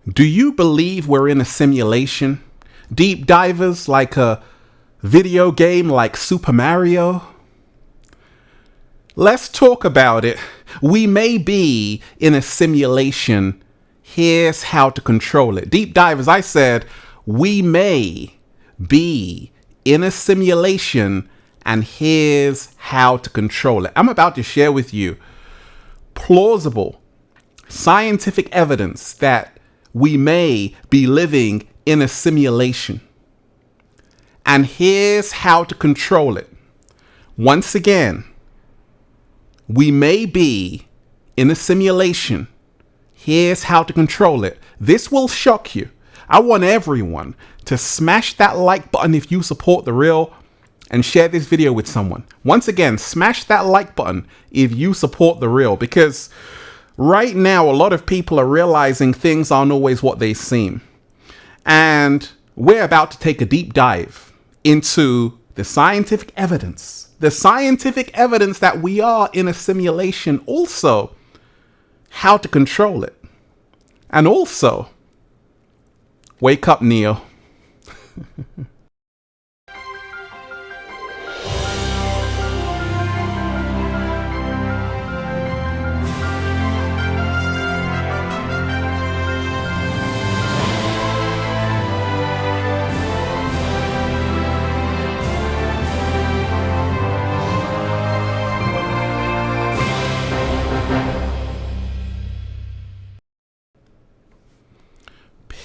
Do you believe we're in a simulation? Deep divers, like a video game like Super Mario? Let's talk about it. We may be in a simulation. Here's how to control it. Deep divers, I said, we may be in a simulation, and here's how to control it. I'm about to share with you plausible scientific evidence that we may be living in a simulation. And here's how to control it. Once again, we may be in a simulation. Here's how to control it. This will shock you. I want everyone to smash that like button if you support the real, and share this video with someone. Once again, smash that like button if you support the real, because right now a lot of people are realizing things aren't always what they seem. And we're about to take a deep dive into the scientific evidence that we are in a simulation, also how to control it, and also wake up, Neo.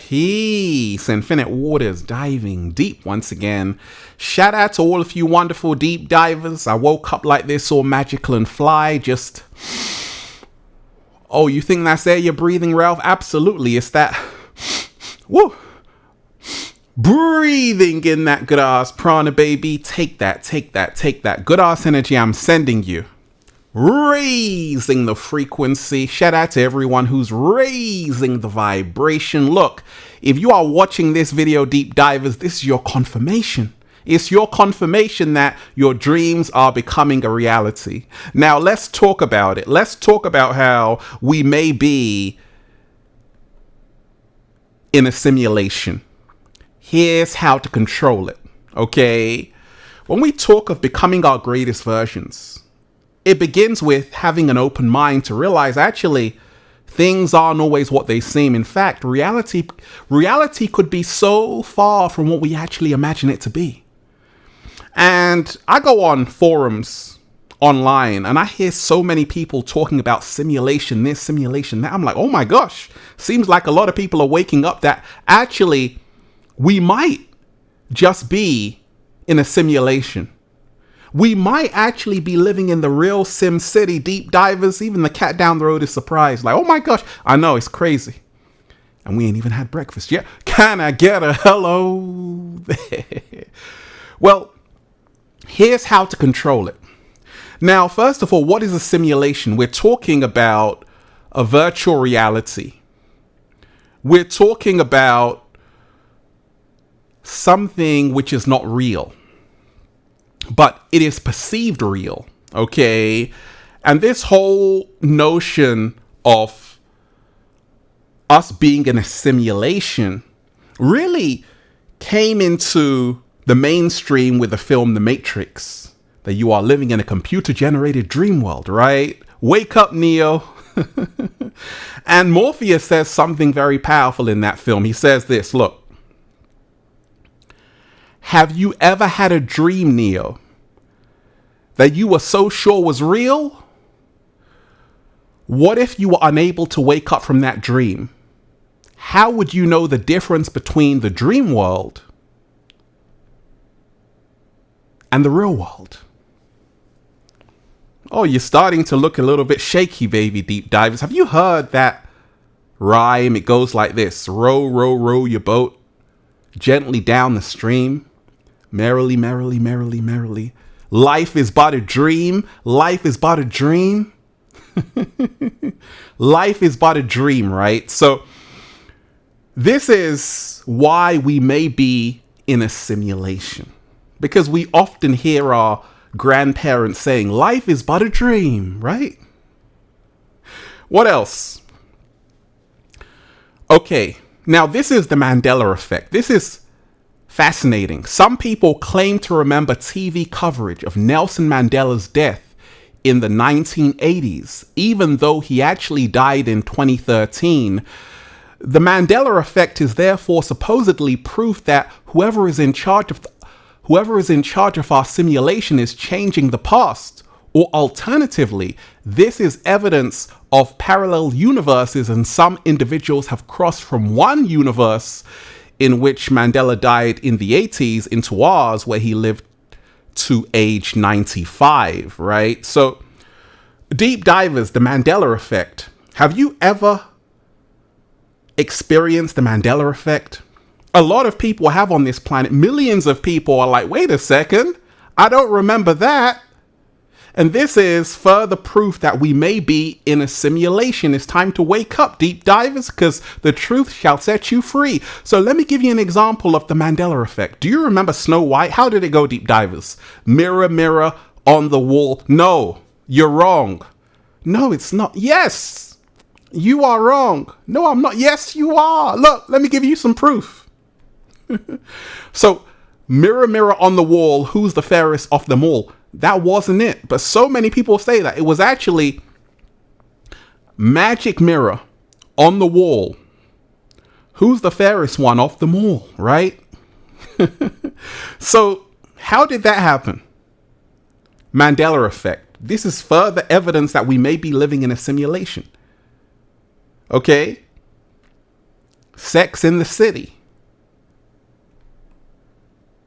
Peace, infinite waters, diving deep once again. Shout out to all of you wonderful deep divers. I woke up like this, all magical and fly, just... Oh, you think that's air you're breathing, Ralph? Absolutely, it's that... Woo! Breathing in that good ass prana, baby. Take that, take that, take that. Good ass energy I'm sending you. Raising the frequency. Shout out to everyone who's raising the vibration. Look, if you are watching this video, deep divers, this is your confirmation. It's your confirmation that your dreams are becoming a reality. Now let's talk about it. Let's talk about how we may be in a simulation. Here's how to control it. Okay? When we talk of becoming our greatest versions, it begins with having an open mind to realize actually things aren't always what they seem. In fact, reality could be so far from what we actually imagine it to be. And I go on forums online and I hear so many people talking about simulation this, simulation that. I'm like, oh my gosh, seems like a lot of people are waking up that actually we might just be in a simulation. We might actually be living in the real Sim City. Deep divers, even the cat down the road is surprised. Like, oh my gosh, I know, it's crazy. And we ain't even had breakfast yet. Can I get a hello there? Well, here's how to control it. Now, first of all, what is a simulation? We're talking about a virtual reality. We're talking about something which is not real, but it is perceived real, okay? And this whole notion of us being in a simulation really came into the mainstream with the film The Matrix, that you are living in a computer-generated dream world, right? Wake up, Neo. And Morpheus says something very powerful in that film. He says this, look, have you ever had a dream, Neo, that you were so sure was real? What if you were unable to wake up from that dream? How would you know the difference between the dream world and the real world? Oh, you're starting to look a little bit shaky, baby deep divers. Have you heard that rhyme? It goes like this. Row, row, row your boat gently down the stream. Merrily, merrily, merrily, merrily. Life is but a dream. Life is but a dream. Life is but a dream, right? So this is why we may be in a simulation. Because we often hear our grandparents saying, life is but a dream, right? What else? Okay, now this is the Mandela effect. This is fascinating. Some people claim to remember TV coverage of Nelson Mandela's death in the 1980s, even though he actually died in 2013. The Mandela effect is therefore supposedly proof that whoever is in charge of our simulation is changing the past. Or alternatively, this is evidence of parallel universes, and some individuals have crossed from one universe in which Mandela died in the 80s into ours, where he lived to age 95, right? So, deep divers, the Mandela effect. Have you ever experienced the Mandela effect? A lot of people have on this planet. Millions of people are like, wait a second, I don't remember that. And this is further proof that we may be in a simulation. It's time to wake up, deep divers, because the truth shall set you free. So let me give you an example of the Mandela effect. Do you remember Snow White? How did it go, deep divers? Mirror, mirror on the wall. No, you're wrong. No, it's not. Yes, you are wrong. No, I'm not. Yes, you are. Look, let me give you some proof. So, mirror, mirror on the wall, who's the fairest of them all? That wasn't it. But so many people say that. It was actually magic mirror on the wall. Who's the fairest one of them all, right? So how did that happen? Mandela effect. This is further evidence that we may be living in a simulation. Okay? Sex in the City.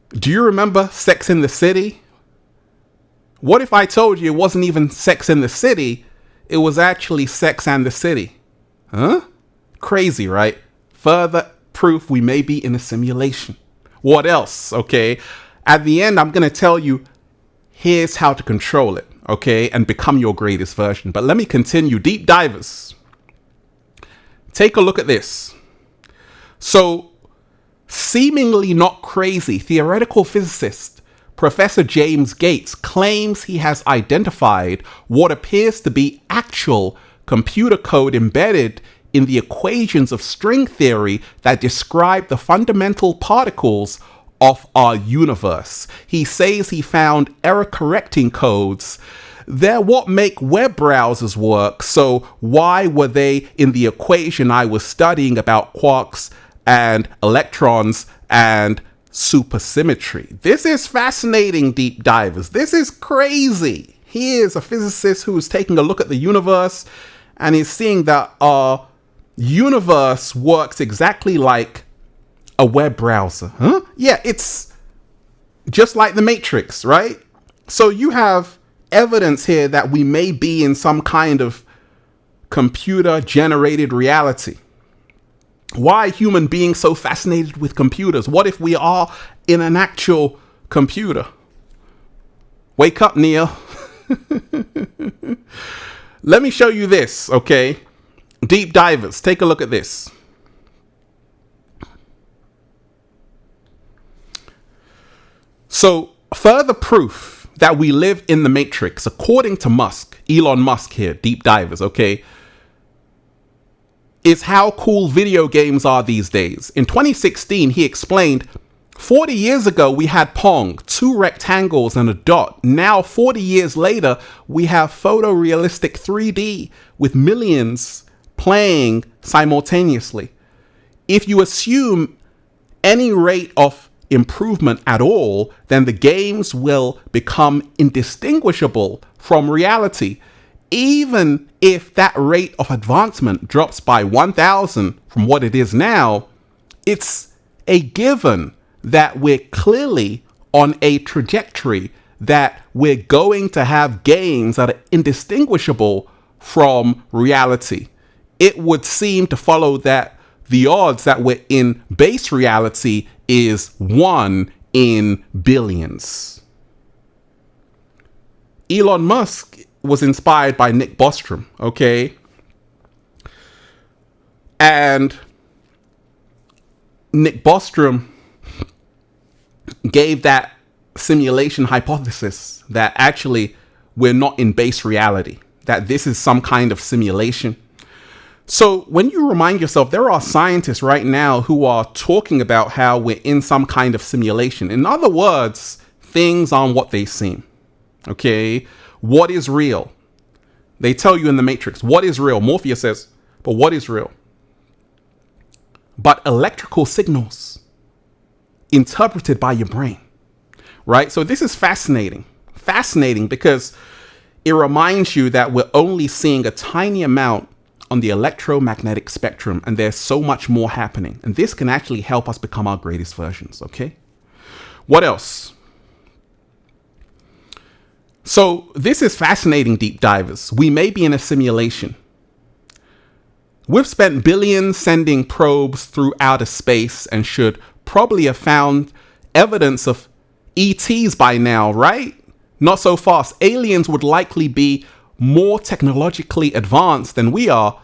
Do you remember Sex in the City? What if I told you it wasn't even Sex in the City, it was actually Sex and the City? Huh? Crazy, right? Further proof we may be in a simulation. What else? Okay. At the end, I'm going to tell you, here's how to control it, okay, and become your greatest version. But let me continue. Deep divers. Take a look at this. So, seemingly not crazy, theoretical physicist Professor James Gates claims he has identified what appears to be actual computer code embedded in the equations of string theory that describe the fundamental particles of our universe. He says he found error-correcting codes. They're what make web browsers work, so why were they in the equation I was studying about quarks and electrons and supersymmetry? This is fascinating, deep divers. This is crazy. Here's a physicist who is taking a look at the universe and is seeing that our universe works exactly like a web browser. Huh? Yeah, it's just like the Matrix, right? So you have evidence here that we may be in some kind of computer-generated reality. Why are human beings so fascinated with computers? What if we are in an actual computer? Wake up, Neil. Let me show you this, okay? Deep divers, take a look at this. So, further proof that we live in the Matrix, according to Musk, Elon Musk here, deep divers, okay, is how cool video games are these days. In 2016, he explained, 40 years ago, we had Pong, 2 rectangles and a dot. Now, 40 years later, we have photorealistic 3D with millions playing simultaneously. If you assume any rate of improvement at all, then the games will become indistinguishable from reality. Even if that rate of advancement drops by 1,000 from what it is now, it's a given that we're clearly on a trajectory that we're going to have games that are indistinguishable from reality. It would seem to follow that the odds that we're in base reality is 1 in billions. Elon Musk was inspired by Nick Bostrom, okay? And Nick Bostrom gave that simulation hypothesis that actually we're not in base reality, that this is some kind of simulation. So when you remind yourself, there are scientists right now who are talking about how we're in some kind of simulation. In other words, things aren't what they seem. Okay? What is real? They tell you in the Matrix, what is real? Morpheus says, but what is real? But electrical signals interpreted by your brain, right? So this is fascinating. Fascinating because it reminds you that we're only seeing a tiny amount on the electromagnetic spectrum, and there's so much more happening. And this can actually help us become our greatest versions, okay? What else? So this is fascinating, deep divers. We may be in a simulation. We've spent billions sending probes through outer space and should probably have found evidence of ETs by now, right? Not so fast. Aliens would likely be more technologically advanced than we are.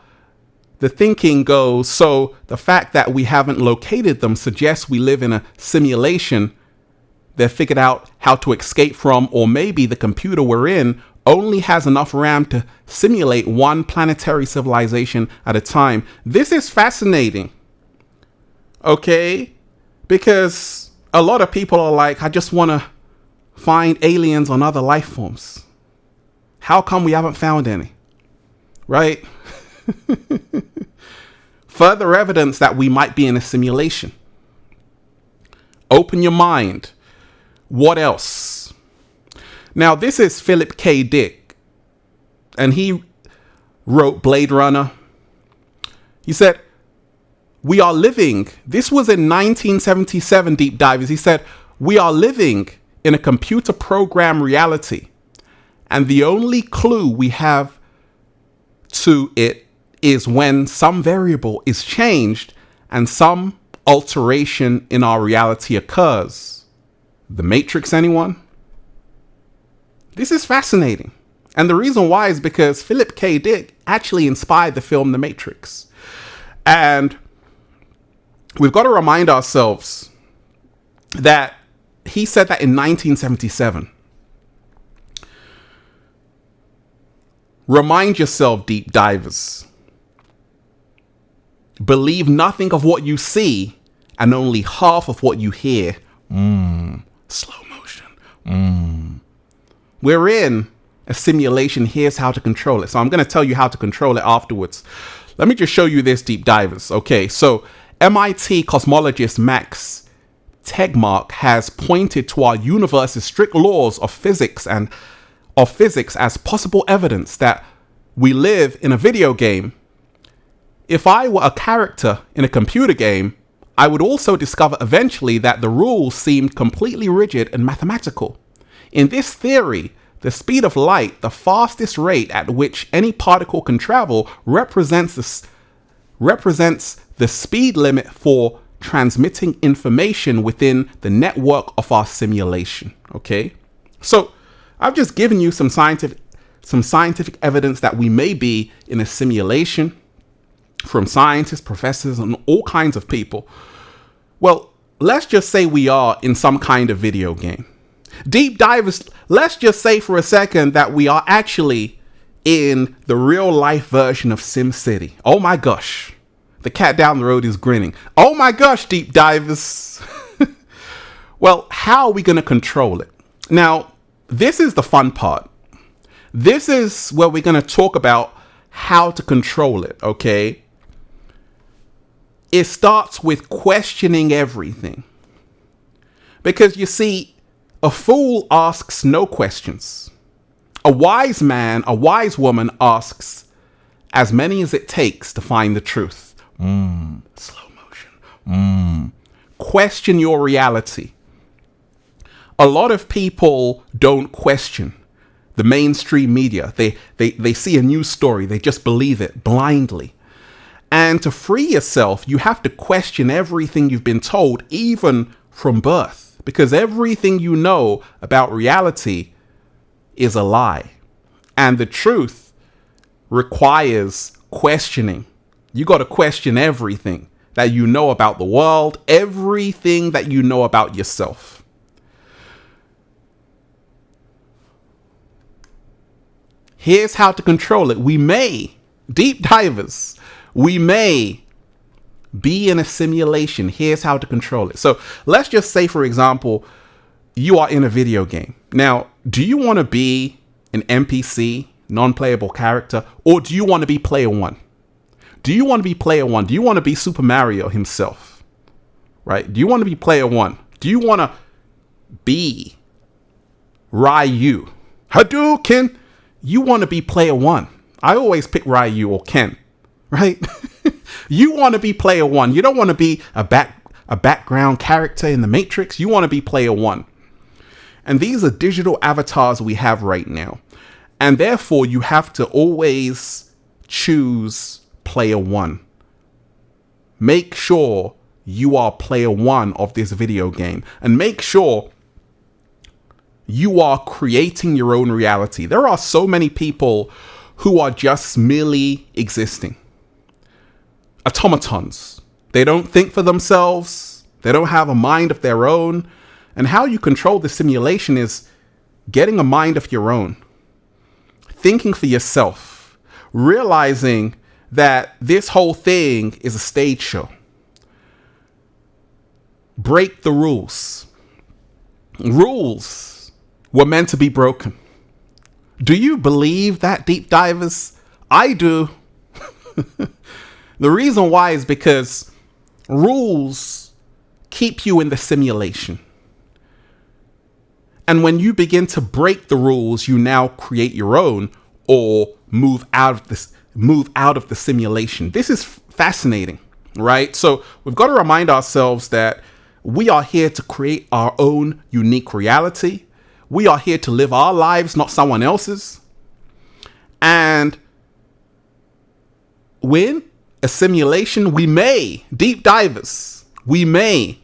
The thinking goes, so the fact that we haven't located them suggests we live in a simulation they've figured out how to escape from, or maybe the computer we're in only has enough RAM to simulate one planetary civilization at a time. This is fascinating, okay? Because a lot of people are like, I just want to find aliens on other life forms. How come we haven't found any? Right? Further evidence that we might be in a simulation. Open your mind. What else? Now, this is Philip K. Dick, and he wrote Blade Runner. He said, we are living, this was in 1977, Deep Divers. He said, we are living in a computer program reality. And the only clue we have to it is when some variable is changed and some alteration in our reality occurs. The Matrix, anyone? This is fascinating. And the reason why is because Philip K. Dick actually inspired the film The Matrix. And we've got to remind ourselves that he said that in 1977. Remind yourself, deep divers. Believe nothing of what you see and only half of what you hear. Slow motion. We're in a simulation. Here's how to control it. So I'm going to tell you how to control it afterwards. Let me just show you this, deep divers. Okay, so MIT cosmologist Max Tegmark has pointed to our universe's strict laws of physics as possible evidence that we live in a video game. If I were a character in a computer game, I would also discover eventually that the rules seemed completely rigid and mathematical. In this theory, the speed of light, the fastest rate at which any particle can travel, represents the speed limit for transmitting information within the network of our simulation. Okay? So I've just given you some scientific evidence that we may be in a simulation from scientists, professors, and all kinds of people. Well, let's just say we are in some kind of video game. Deep divers, let's just say for a second that we are actually in the real life version of SimCity. Oh my gosh. The cat down the road is grinning. Oh my gosh, deep divers. Well, how are we going to control it? Now, this is the fun part. This is where we're going to talk about how to control it, okay? It starts with questioning everything. Because you see, a fool asks no questions. A wise man, a wise woman asks as many as it takes to find the truth. Slow motion. Question your reality. A lot of people don't question the mainstream media. They see a news story. They just believe it blindly. And to free yourself, you have to question everything you've been told, even from birth. Because everything you know about reality is a lie. And the truth requires questioning. You got to question everything that you know about the world, everything that you know about yourself. Here's how to control it. We may, deep divers, We may be in a simulation. Here's how to control it. So let's just say, for example, you are in a video game. Now, do you want to be an NPC, non-playable character, or do you want to be player one? Do you want to be player one? Do you want to be Super Mario himself? Right? Do you want to be player one? Do you want to be Ryu? Hadouken! You want to be player one. I always pick Ryu or Ken, right? You want to be player one. You don't want to be a background character in the Matrix. You want to be player one. And these are digital avatars we have right now. And therefore, you have to always choose player one. Make sure you are player one of this video game. And make sure you are creating your own reality. There are so many people who are just merely existing. Automatons. They don't think for themselves. They don't have a mind of their own. And how you control the simulation is getting a mind of your own. Thinking for yourself. Realizing that this whole thing is a stage show. Break the rules. Rules were meant to be broken. Do you believe that, deep divers? I do. The reason why is because rules keep you in the simulation. And when you begin to break the rules, you now create your own or move out of the simulation. This is fascinating, right? So we've got to remind ourselves that we are here to create our own unique reality. We are here to live our lives, not someone else's. And when a simulation, we may, deep divers, we may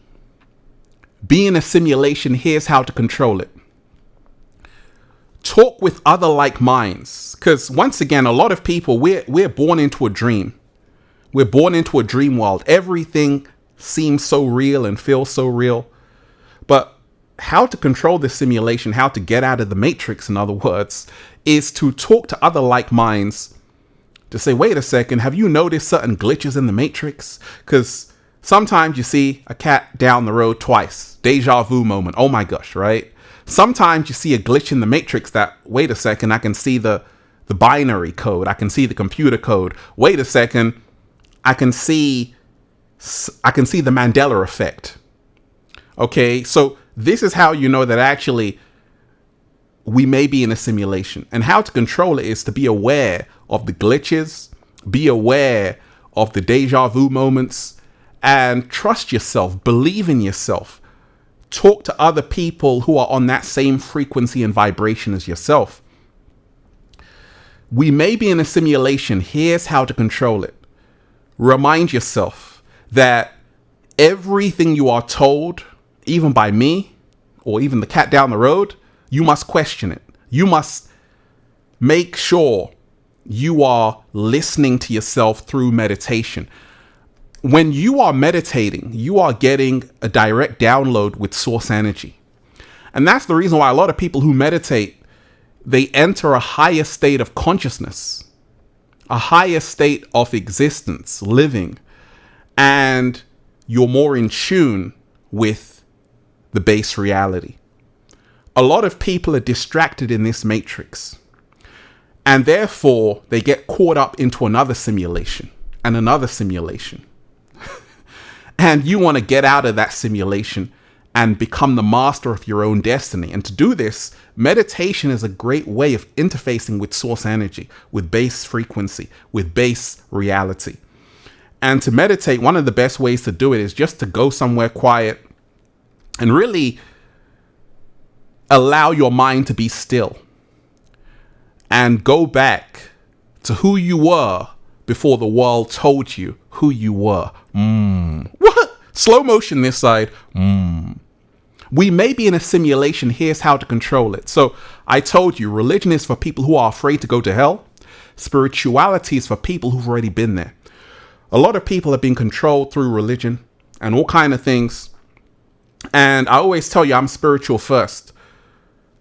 be in a simulation. Here's how to control it. Talk with other like minds. Because once again, a lot of people, we're born into a dream. We're born into a dream world. Everything seems so real and feels so real. But how to control this simulation, how to get out of the matrix, in other words, is to talk to other like minds to say, wait a second, have you noticed certain glitches in the matrix? Because sometimes you see a cat down the road twice. Deja vu moment. Oh my gosh, right? Sometimes you see a glitch in the matrix that, wait a second, I can see the binary code. I can see the computer code. Wait a second, I can see the Mandela effect. Okay, so this is how you know that actually we may be in a simulation. And how to control it is to be aware of the glitches, be aware of the deja vu moments, and trust yourself, believe in yourself. Talk to other people who are on that same frequency and vibration as yourself. We may be in a simulation. Here's how to control it. Remind yourself that everything you are told, even by me or even the cat down the road, you must question it. You must make sure you are listening to yourself through meditation. When you are meditating, you are getting a direct download with source energy. And that's the reason why a lot of people who meditate, they enter a higher state of consciousness, a higher state of existence, living, and you're more in tune with the base reality. A lot of people are distracted in this matrix, and therefore they get caught up into another simulation and another simulation. And you want to get out of that simulation and become the master of your own destiny. And to do this, meditation is a great way of interfacing with source energy, with base frequency, with base reality. And to meditate, one of the best ways to do it is just to go somewhere quiet and really allow your mind to be still and go back to who you were before the world told you who you were. What? Slow motion this side. We may be in a simulation. Here's how to control it. So I told you, religion is for people who are afraid to go to hell. Spirituality is for people who've already been there. A lot of people have been controlled through religion and all kind of things. And I always tell you, I'm spiritual first.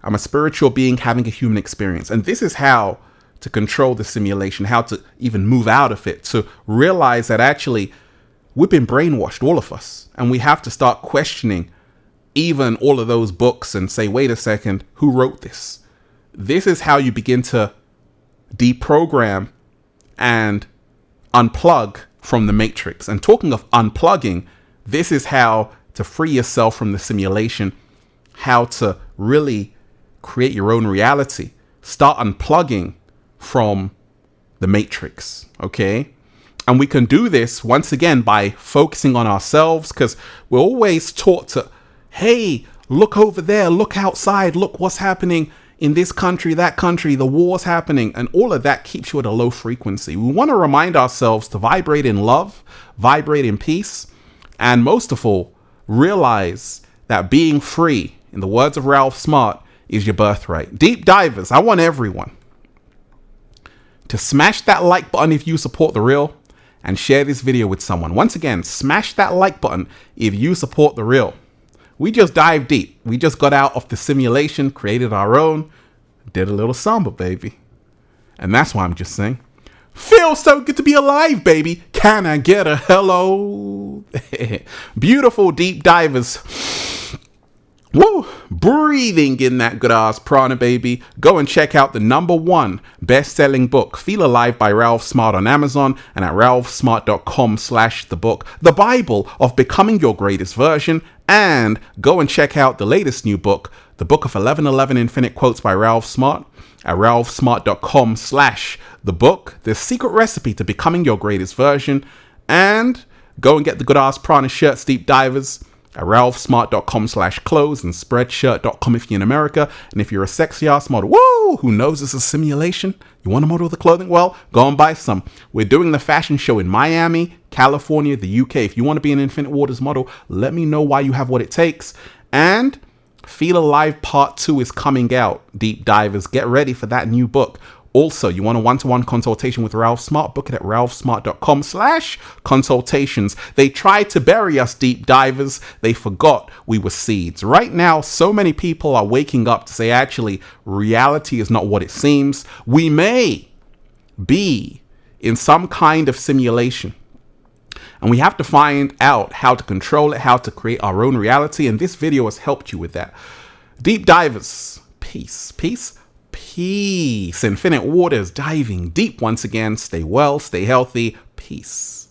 I'm a spiritual being having a human experience. And this is how to control the simulation, how to even move out of it, to realize that actually we've been brainwashed, all of us, and we have to start questioning even all of those books and say, wait a second, who wrote this? This is how you begin to deprogram and unplug from the matrix. And talking of unplugging, this is how to free yourself from the simulation, how to really create your own reality. Start unplugging from the matrix, okay? And we can do this once again by focusing on ourselves, because we're always taught to, hey, look over there, look outside, look what's happening in this country, that country, the war's happening, and all of that keeps you at a low frequency. We want to remind ourselves to vibrate in love, vibrate in peace, and most of all, realize that being free, in the words of Ralph Smart, is your birthright. Deep divers, I want everyone to smash that like button if you support The Real, and share this video with someone. Once again, smash that like button if you support The Real. We just dived deep. We just got out of the simulation, created our own, did a little samba, baby. And that's why I'm just saying, feels so good to be alive, baby. Can I get a hello? Beautiful deep divers. Woo! Breathing in that good ass prana, baby. Go and check out the #1 best-selling book, Feel Alive by Ralph Smart, on Amazon and at ralphsmart.com/thebook, the Bible of Becoming Your Greatest Version. And go and check out the latest new book, The Book of 1111 Infinite Quotes by Ralph Smart, at ralphsmart.com/thebook, The Secret Recipe to Becoming Your Greatest Version. And go and get the good ass prana shirts, deep divers, at ralphsmart.com/clothes and spreadshirt.com if you're in America. And if you're a sexy ass model, woo, who knows it's a simulation? You want to model the clothing? Well, go and buy some. We're doing the fashion show in Miami, California, the UK. If you want to be an Infinite Waters model, let me know why you have what it takes. And Feel Alive Part 2 is coming out. Deep divers, get ready for that new book. Also, you want a one-to-one consultation with Ralph Smart? Book it at ralphsmart.com/consultations. They tried to bury us, deep divers. They forgot we were seeds. Right now, so many people are waking up to say, actually, reality is not what it seems. We may be in some kind of simulation, and we have to find out how to control it, how to create our own reality. And this video has helped you with that. Deep divers, peace, peace. Peace. Infinite Waters, diving deep once again. Stay well, stay healthy. Peace.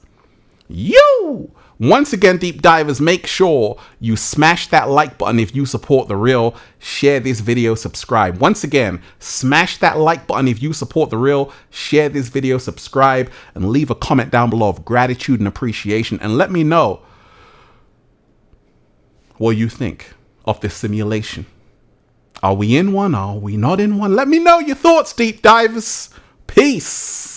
Yo! Once again, deep divers, make sure you smash that like button if you support The Real. Share this video, subscribe. Once again, smash that like button if you support The Real. Share this video, subscribe, and leave a comment down below of gratitude and appreciation. And let me know what you think of this simulation. Are we in one? Are we not in one? Let me know your thoughts, deep divers. Peace.